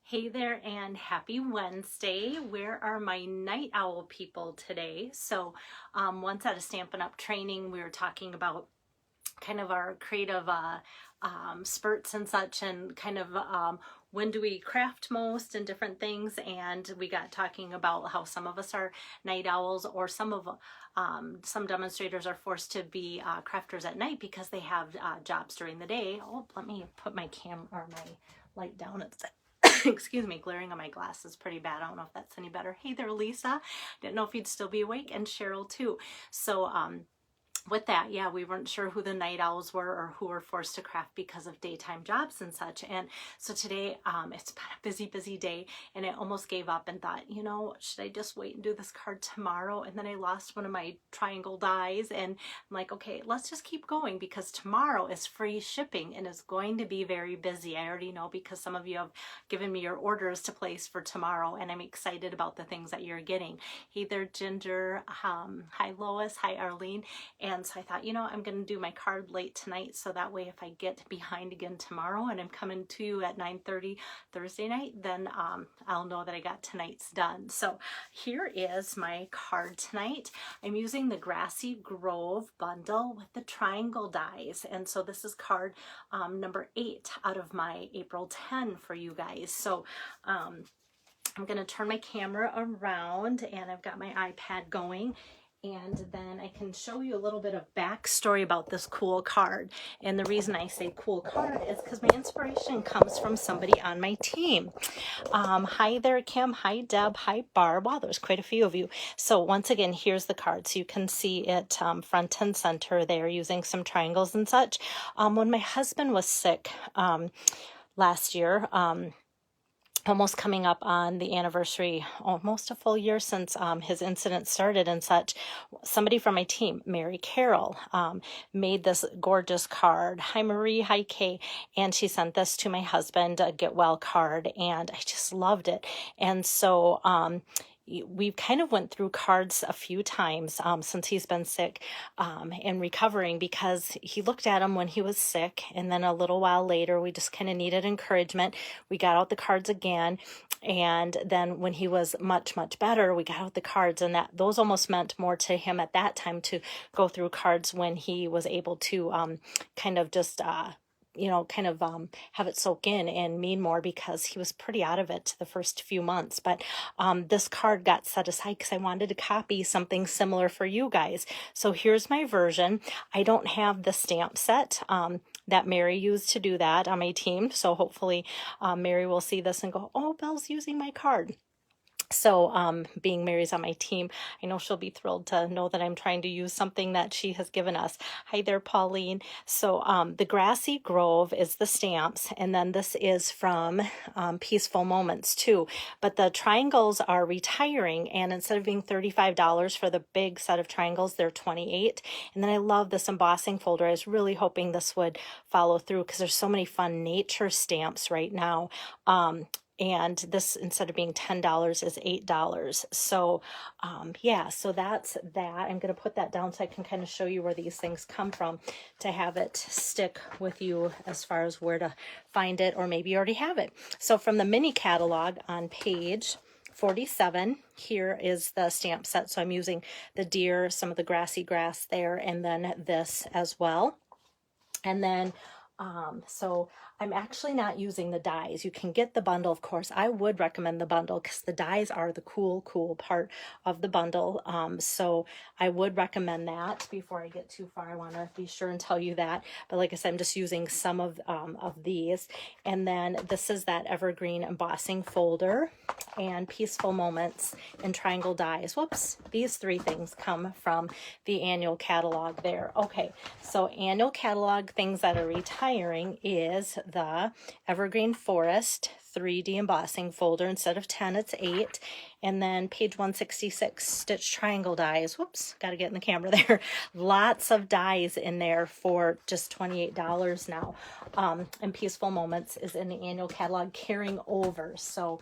Hey there and happy Wednesday. Where are my night owl people today? So once at a Stampin' Up! Training, we were talking about kind of our creative spurts and such, and kind of when do we craft most and different things. And we got talking about how some of us are night owls, or some demonstrators are forced to be crafters at night because they have jobs during the day. Oh, let me put my light down. It's excuse me, glaring on my glass is pretty bad. I don't know if that's any better. Hey there, Lisa. Didn't know if you'd still be awake, and Cheryl too. So with that, yeah, we weren't sure who the night owls were or who were forced to craft because of daytime jobs and such. And so today, it's been a busy day, and I almost gave up and thought, you know, should I just wait and do this card tomorrow? And then I lost one of my triangle dies, and I'm like, okay, let's just keep going, because tomorrow is free shipping and it's going to be very busy. I already know, because some of you have given me your orders to place for tomorrow, and I'm excited about the things that you're getting. Hey there, Ginger. Hi, Lois. Hi, Arlene. And so I thought, you know, I'm going to do my card late tonight, so that way if I get behind again tomorrow and I'm coming to you at 9:30 Thursday night, then I'll know that I got tonight's done. So here is my card tonight. I'm using the Grassy Grove bundle with the triangle dies. And so this is card number 8 out of my April 10 for you guys. So I'm going to turn my camera around, and I've got my iPad going. And then I can show you a little bit of backstory about this cool card. And the reason I say cool card is because my inspiration comes from somebody on my team. Hi there, Kim. Hi, Deb. Hi, Barb. Wow, there's quite a few of you. So once again, here's the card. So you can see it front and center there, using some triangles and such. When my husband was sick last year, almost coming up on the anniversary, almost a full year since his incident started and such, somebody from my team, Mary Carroll, made this gorgeous card. Hi, Marie. Hi, Kay. And she sent this to my husband, a get well card, and I just loved it. And so we kind of went through cards a few times since he's been sick and recovering, because he looked at them when he was sick, and then a little while later we just kind of needed encouragement. We got out the cards again, and then when he was much better, we got out the cards, and those almost meant more to him at that time, to go through cards when he was able to kind of just have it soak in and mean more, because he was pretty out of it the first few months. But this card got set aside because I wanted to copy something similar for you guys. So here's my version. I don't have the stamp set that Mary used to do that on my team. So hopefully Mary will see this and go, oh, Belle's using my card. So being Mary's on my team, I know she'll be thrilled to know that I'm trying to use something that she has given us. Hi there, Pauline. So the Grassy Grove is the stamps, and then this is from Peaceful Moments too. But the triangles are retiring, and instead of being $35 for the big set of triangles, they're $28. And then I love this embossing folder. I was really hoping this would follow through, because there's so many fun nature stamps right now. And this, instead of being $10, is $8. So yeah, so that's that. I'm going to put that down so I can kind of show you where these things come from, to have it stick with you as far as where to find it, or maybe you already have it. So from the mini catalog on page 47, here is the stamp set. So I'm using the deer, some of the grassy grass there, and then this as well. And then so I'm actually not using the dies. You can get the bundle, of course. I would recommend the bundle, because the dies are the cool part of the bundle. So I would recommend that. Before I get too far, I want to be sure and tell you that. But like I said, I'm just using some of these. And then this is that Evergreen embossing folder, and Peaceful Moments and triangle dies. Whoops, these 3 things come from the annual catalog there. Okay, so annual catalog things that are retiring is the Evergreen Forest 3D embossing folder. Instead of 10, it's 8. And then page 166, stitch triangle dies. Whoops, got to get in the camera there. Lots of dies in there for just $28 now. And Peaceful Moments is in the annual catalog, carrying over. So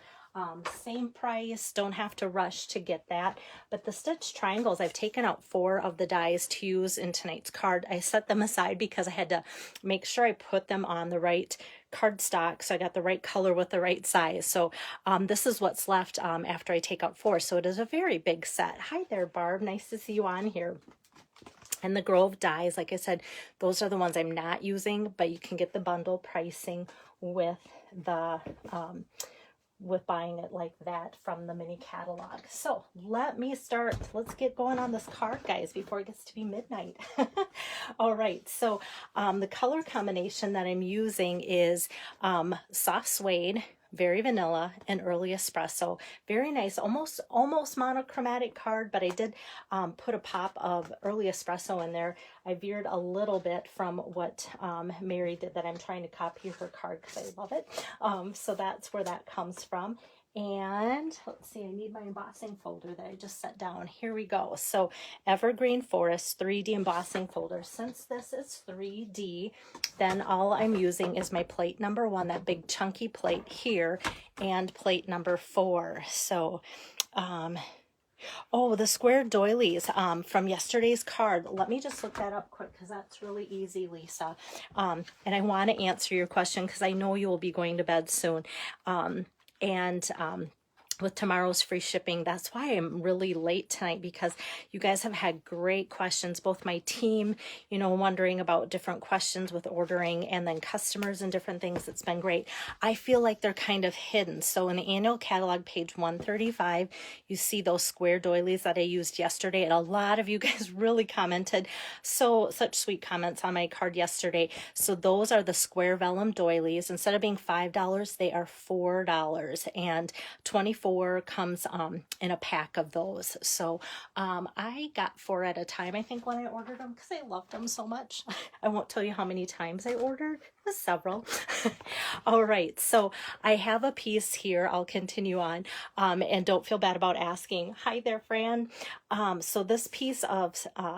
Same price, don't have to rush to get that. But the stitch triangles, I've taken out 4 of the dies to use in tonight's card. I set them aside because I had to make sure I put them on the right cardstock, so I got the right color with the right size. So this is what's left after I take out 4. So it is a very big set. Hi there, Barb. Nice to see you on here. And the Grove dies, like I said, those are the ones I'm not using, but you can get the bundle pricing with the with buying it like that from the mini catalog. So let me start. Let's get going on this card, guys, before it gets to be midnight. All right, so the color combination that I'm using is soft suede, very vanilla, and early espresso. Very nice, almost monochromatic card, but I did put a pop of early espresso in there. I veered a little bit from what Mary did, that I'm trying to copy her card because I love it. So that's where that comes from. And let's see, I need my embossing folder that I just set down. Here we go. So Evergreen Forest 3D embossing folder. Since this is 3D, then all I'm using is my plate number 1, that big chunky plate here, and plate number 4. So, oh, the square doilies from yesterday's card. Let me just look that up quick because that's really easy, Lisa. And I want to answer your question because I know you will be going to bed soon. With tomorrow's free shipping, that's why I'm really late tonight, because you guys have had great questions, both my team, you know, wondering about different questions with ordering, and then customers and different things. It's been great. I feel like they're kind of hidden. So in the annual catalog, page 135, you see those square doilies that I used yesterday, and a lot of you guys really commented, such sweet comments on my card yesterday. So those are the square vellum doilies. Instead of being $5, they are $4, and 24 comes in a pack of those. So I got 4 at a time, I think, when I ordered them, because I loved them so much. I won't tell you how many times I ordered. It was several. All right, so I have a piece here. I'll continue on, and don't feel bad about asking. Hi there, Fran. So this piece of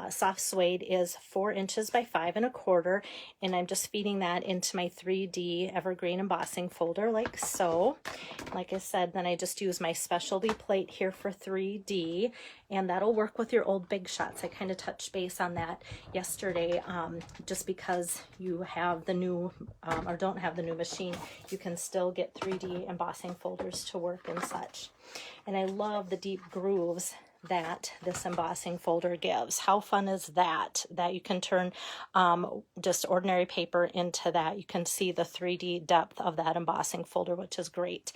soft suede is 4 inches by 5 1/4, and I'm just feeding that into my 3D Evergreen embossing folder like so. Like I said, then I just use my specialty plate here for 3D, and that'll work with your old Big Shots. I kind of touched base on that yesterday. Just because you have the new or don't have the new machine, you can still get 3D embossing folders to work and such. And I love the deep grooves that this embossing folder gives. How fun is that? That you can turn just ordinary paper into that. You can see the 3D depth of that embossing folder, which is great.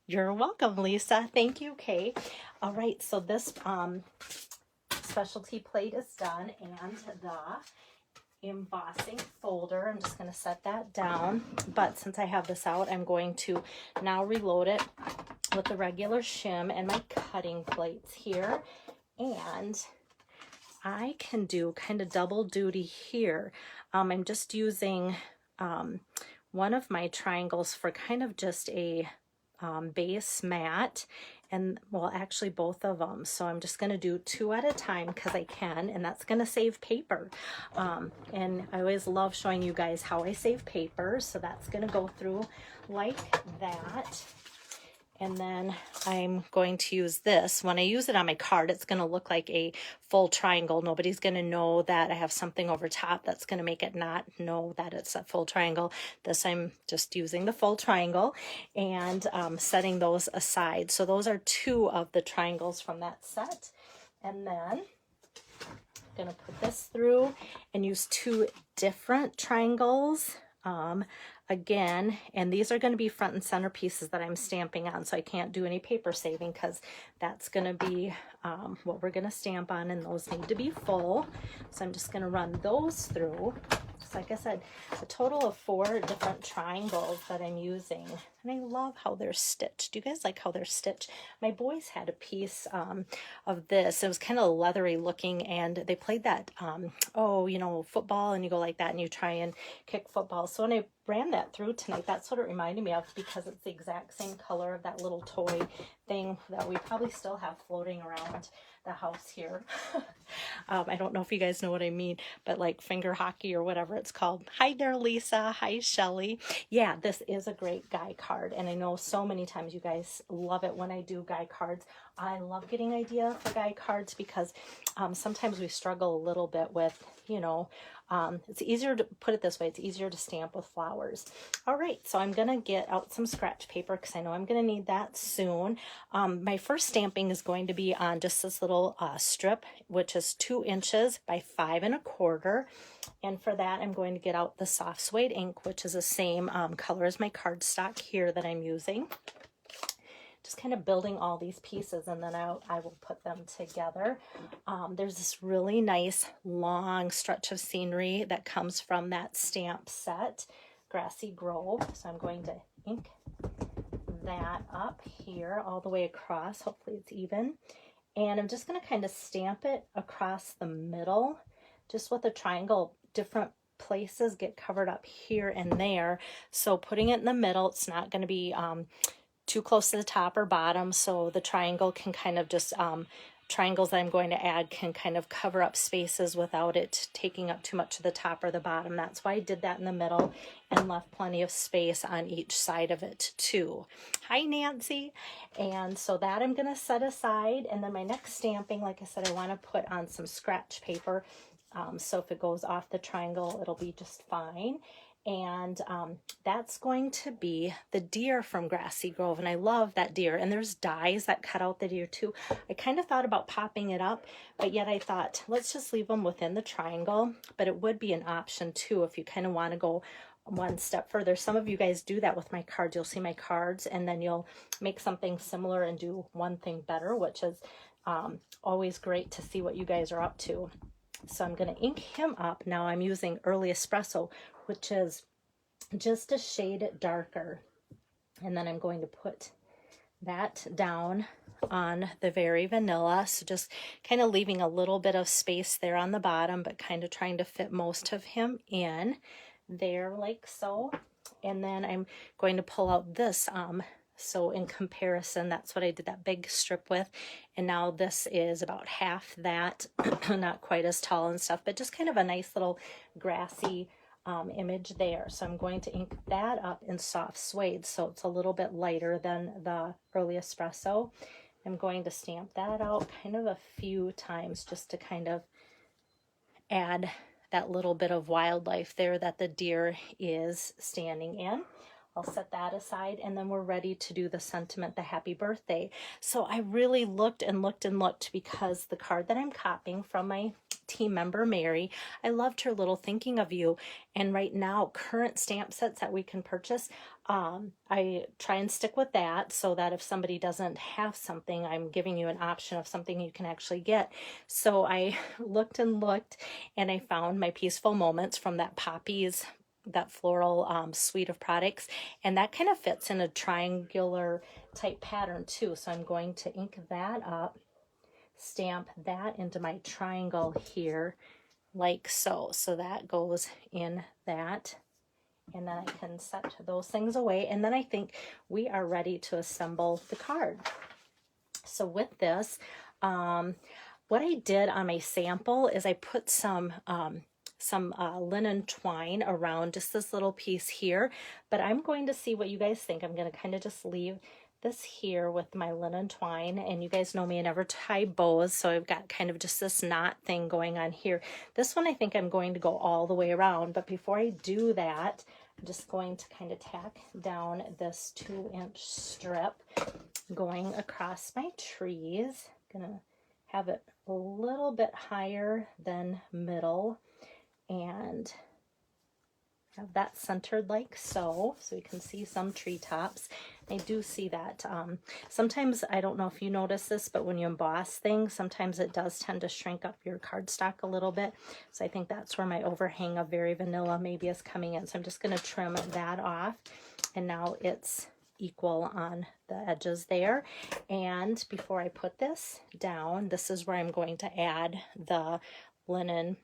You're welcome, Lisa. Thank you, Kay. All right, so this specialty plate is done, and the embossing folder, I'm just going to set that down. But since I have this out, I'm going to now reload it with the regular shim and my cutting plates here. And I can do kind of double duty here. I'm just using one of my triangles for kind of just a base mat, and well, actually both of them. So I'm just going to do 2 at a time because I can, and that's going to save paper. And I always love showing you guys how I save paper. So that's going to go through like that. And then I'm going to use this. When I use it on my card, it's going to look like a full triangle. Nobody's going to know that I have something over top that's going to make it not know that it's a full triangle. This, I'm just using the full triangle and setting those aside. So those are 2 of the triangles from that set. And then I'm going to put this through and use 2 different triangles. Again, and these are going to be front and center pieces that I'm stamping on, so I can't do any paper saving because that's going to be what we're going to stamp on, and those need to be full. So I'm just going to run those through. So like I said, a total of 4 different triangles that I'm using, and I love how they're stitched. Do you guys like how they're stitched? My boys had a piece of this. It was kind of leathery looking, and they played that, oh, you know, football, and you go like that and you try and kick football. So when I ran that through tonight, that's what it reminded me of, because it's the exact same color of that little toy thing that we probably still have floating around the house here. I don't know if you guys know what I mean, but like finger hockey or whatever it's called. Hi there, Lisa. Hi, Shelly. Yeah, this is a great guy card. And I know so many times you guys love it when I do guy cards. I love getting ideas for guy cards because sometimes we struggle a little bit with, you know, it's easier to put it this way. It's easier to stamp with flowers. All right, so I'm going to get out some scratch paper because I know I'm going to need that soon. My first stamping is going to be on just this little strip, which is 2 inches by 5 1/4. And for that, I'm going to get out the soft suede ink, which is the same color as my cardstock here that I'm using. Just kind of building all these pieces, and then I will put them together. There's this really nice long stretch of scenery that comes from that stamp set, Grassy Grove. So I'm going to ink that up here all the way across. Hopefully it's even. And I'm just going to kind of stamp it across the middle, just with a triangle. Different places get covered up here and there. So putting it in the middle, it's not going to be too close to the top or bottom, so the triangle can kind of just, triangles that I'm going to add can kind of cover up spaces without it taking up too much of the top or the bottom. That's why I did that in the middle and left plenty of space on each side of it too. Hi, Nancy. And so that I'm going to set aside, and then my next stamping, like I said, I want to put on some scratch paper, so if it goes off the triangle, it'll be just fine. And that's going to be the deer from Grassy Grove, and I love that deer. And there's dies that cut out the deer too. I kind of thought about popping it up, but yet I thought, let's just leave them within the triangle. But it would be an option too if you kind of want to go one step further. Some of you guys do that with my cards. You'll see my cards, and then you'll make something similar and do one thing better, which is always great to see what you guys are up to. So I'm going to ink him up. Now I'm using Early Espresso, which is just a shade darker. And then I'm going to put that down on the Very Vanilla. So just kind of leaving a little bit of space there on the bottom, but kind of trying to fit most of him in there like so. And then I'm going to pull out this so in comparison, that's what I did that big strip with. And now this is about half that, not quite as tall and stuff, but just kind of a nice little grassy image there. So I'm going to ink that up in soft suede, so it's a little bit lighter than the Early Espresso. I'm going to stamp that out kind of a few times just to kind of add that little bit of wildlife there that the deer is standing in. I'll set that aside, and then we're ready to do the sentiment, the happy birthday. So I really looked and looked and looked because the card that I'm copying from my team member, Mary, I loved her little thinking of you. And right now, current stamp sets that we can purchase, I try and stick with that so that if somebody doesn't have something, I'm giving you an option of something you can actually get. So I looked and looked, and I found my Peaceful Moments from that Poppies, that floral suite of products, and that kind of fits in a triangular type pattern too. So I'm going to ink that up, stamp that into my triangle here like so. So that goes in that, and then I can set those things away, and then I think we are ready to assemble the card. So with this, what I did on my sample is I put some linen twine around just this little piece here, but I'm going to see what you guys think. I'm going to kind of just leave this here with my linen twine, and you guys know me, I never tie bows, so I've got kind of just this knot thing going on here. This one I think I'm going to go all the way around, but before I do that, I'm just going to kind of tack down this 2-inch strip going across my trees. I'm going to have it a little bit higher than middle, and have that centered like so you can see some treetops. I do see that sometimes, I don't know if you notice this, but when you emboss things, sometimes it does tend to shrink up your cardstock a little bit. So I think that's where my overhang of Very Vanilla maybe is coming in. So I'm just going to trim that off, and now it's equal on the edges there. And before I put this down, this is where I'm going to add the linen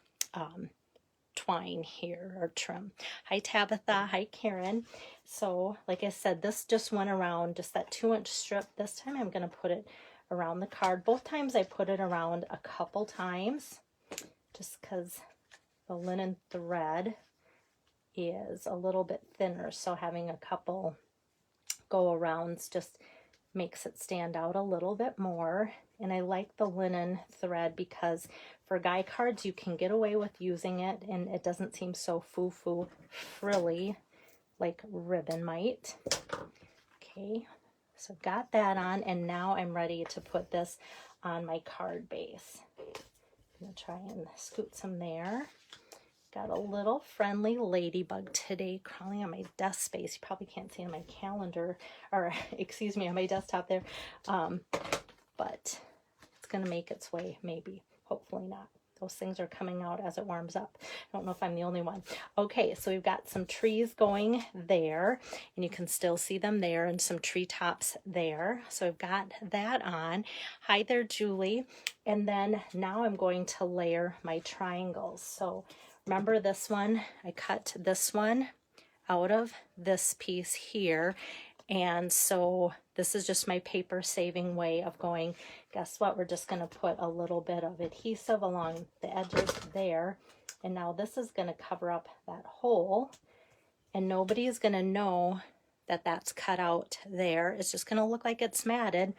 twine here, or trim. Hi Tabitha, hi Karen. So like I said, this just went around just that 2-inch strip. This time I'm going to put it around the card. Both times I put it around a couple times just because the linen thread is a little bit thinner, so having a couple go arounds just makes it stand out a little bit more. And I like the linen thread because for guy cards you can get away with using it and it doesn't seem so foo-foo frilly like ribbon might. Okay, so got that on, and now I'm ready to put this on my card base. I'm gonna try and scoot some there. Got a little friendly ladybug today crawling on my desk space. You probably can't see on my calendar, or excuse me, on my desktop there, but it's gonna make its way, maybe, hopefully not. Those things are coming out as it warms up. I don't know if I'm the only one. Okay, so we've got some trees going there, and you can still see them there, and some treetops there. So I've got that on. Hi there, Julie. And then now I'm going to layer my triangles. So remember this one? I cut this one out of this piece here. And so this is just my paper saving way of going, guess what? We're just going to put a little bit of adhesive along the edges there. And now this is going to cover up that hole. And nobody is going to know that that's cut out there. It's just going to look like it's matted,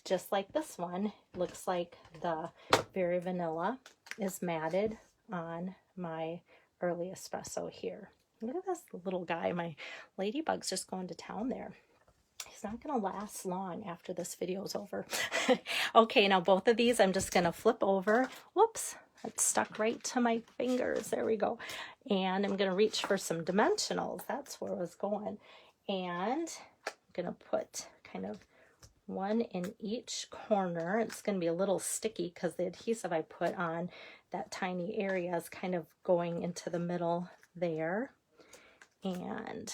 just like this one. Looks like the Very Vanilla is matted on my early espresso here. Look at this little guy. My ladybug's just going to town there. He's not going to last long after this video is over. Okay, now both of these I'm just going to flip over. Whoops, it's stuck right to my fingers. There we go. And I'm going to reach for some dimensionals. That's where I was going. And I'm going to put kind of one in each corner. It's going to be a little sticky because the adhesive I put on that tiny area is kind of going into the middle there. And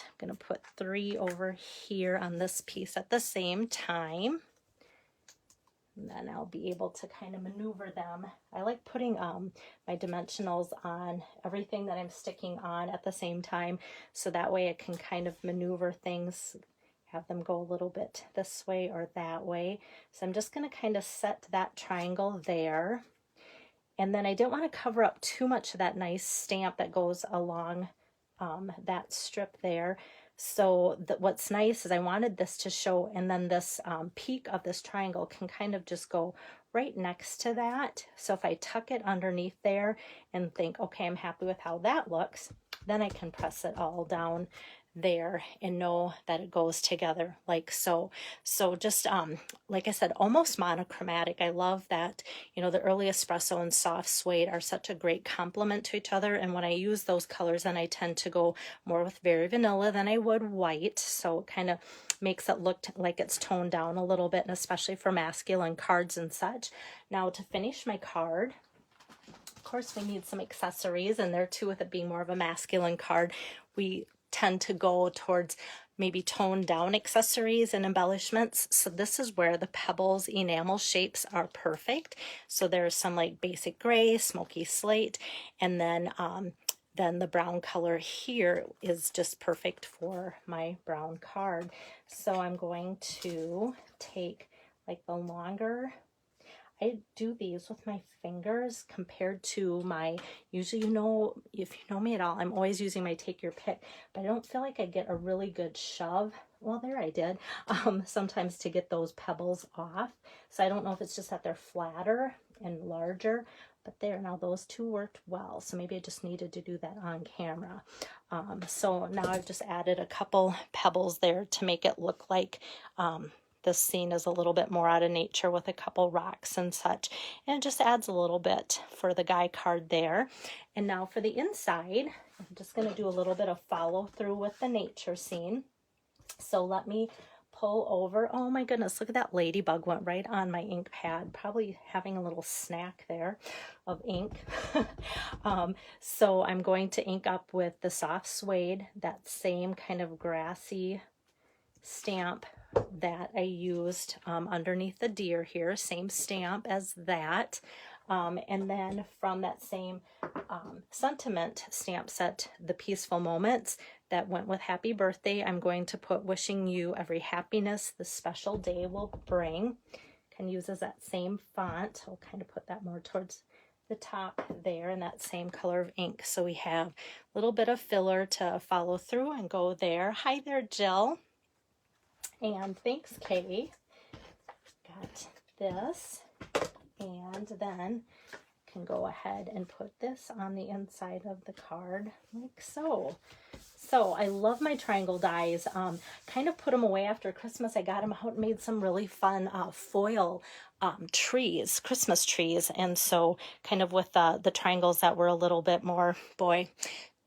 I'm going to put 3 over here on this piece at the same time. And then I'll be able to kind of maneuver them. I like putting my dimensionals on everything that I'm sticking on at the same time, so that way I can kind of maneuver things, have them go a little bit this way or that way. So I'm just going to kind of set that triangle there. And then I didn't want to cover up too much of that nice stamp that goes along that strip there. So what's nice is I wanted this to show, and then this peak of this triangle can kind of just go right next to that. So if I tuck it underneath there and think, okay, I'm happy with how that looks, then I can press it all down there and know that it goes together like so. So just like I said, almost monochromatic. I love that, you know, the early espresso and soft suede are such a great complement to each other, and when I use those colors, then I tend to go more with Very Vanilla than I would white, so it kind of makes it look like it's toned down a little bit, and especially for masculine cards and such. Now to finish my card, of course we need some accessories, and there too, with it being more of a masculine card, we tend to go towards maybe toned down accessories and embellishments. So this is where the pebbles enamel shapes are perfect. So there's some like basic gray, smoky slate, and then the brown color here is just perfect for my brown card. So I'm going to take like the longer, I do these with my fingers compared to my, usually, you know, if you know me at all, I'm always using my take your pick, but I don't feel like I get a really good shove. Well, there I did, sometimes to get those pebbles off. So I don't know if it's just that they're flatter and larger, but there, now those two worked well. So maybe I just needed to do that on camera. So now I've just added a couple pebbles there to make it look like, this scene is a little bit more out of nature with a couple rocks and such, and it just adds a little bit for the guy card there. And now for the inside, I'm just going to do a little bit of follow through with the nature scene. So let me pull over. Oh my goodness, look at that ladybug, went right on my ink pad, probably having a little snack there of ink. So I'm going to ink up with the soft suede, that same kind of grassy stamp that I used underneath the deer here, same stamp as that. And then from that same sentiment stamp set, the Peaceful Moments that went with Happy Birthday, I'm going to put Wishing You Every Happiness this special day will bring. kind of uses that same font. I'll kind of put that more towards the top there, and that same color of ink. So we have a little bit of filler to follow through and go there. Hi there, Jill. And thanks, Kay. Got this. And then can go ahead and put this on the inside of the card like so. So I love my triangle dies. Kind of put them away after Christmas. I got them out and made some really fun foil trees, Christmas trees. And so kind of with the triangles that were a little bit more, boy,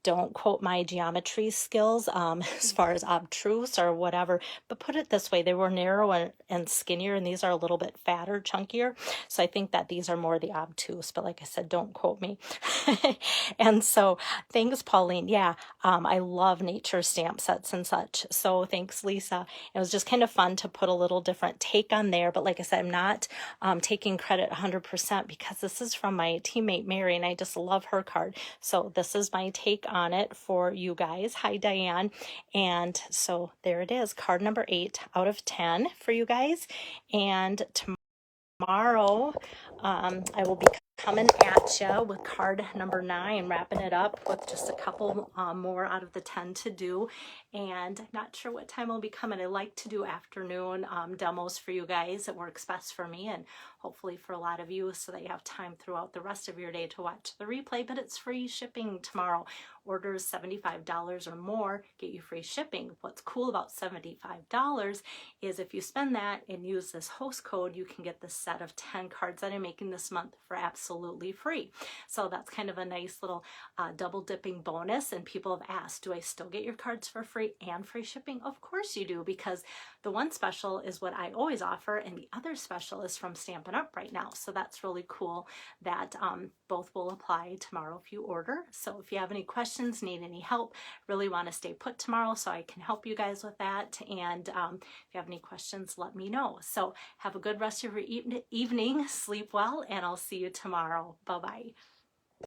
don't quote my geometry skills as far as obtuse or whatever, but put it this way, they were narrow and skinnier, and these are a little bit fatter, chunkier. So I think that these are more the obtuse, but like I said, don't quote me. And so thanks, Pauline. Yeah, I love nature stamp sets and such. So thanks, Lisa. It was just kind of fun to put a little different take on there. But like I said, I'm not taking credit 100% because this is from my teammate, Mary, and I just love her card. So this is my take on it for you guys. Hi, Diane. And so there it is, card number 8 out of 10 for you guys. And tomorrow I will be coming at you with card number 9, wrapping it up with just a couple more out of the 10 to do. And I'm not sure what time I'll be coming. I like to do afternoon demos for you guys. It works best for me and hopefully for a lot of you, so that you have time throughout the rest of your day to watch the replay. But it's free shipping tomorrow. Orders $75 or more get you free shipping. What's cool about $75 is if you spend that and use this host code, you can get the set of 10 cards that I'm making this month for absolutely free. So that's kind of a nice little double dipping bonus. And people have asked, do I still get your cards for free and free shipping? Of course you do, because the one special is what I always offer, and the other special is from Stampin' Up! Right now. So that's really cool that both will apply tomorrow if you order. So if you have any questions, need any help, really want to stay put tomorrow so I can help you guys with that. And if you have any questions, let me know. So have a good rest of your evening, sleep well, and I'll see you tomorrow. Bye-bye.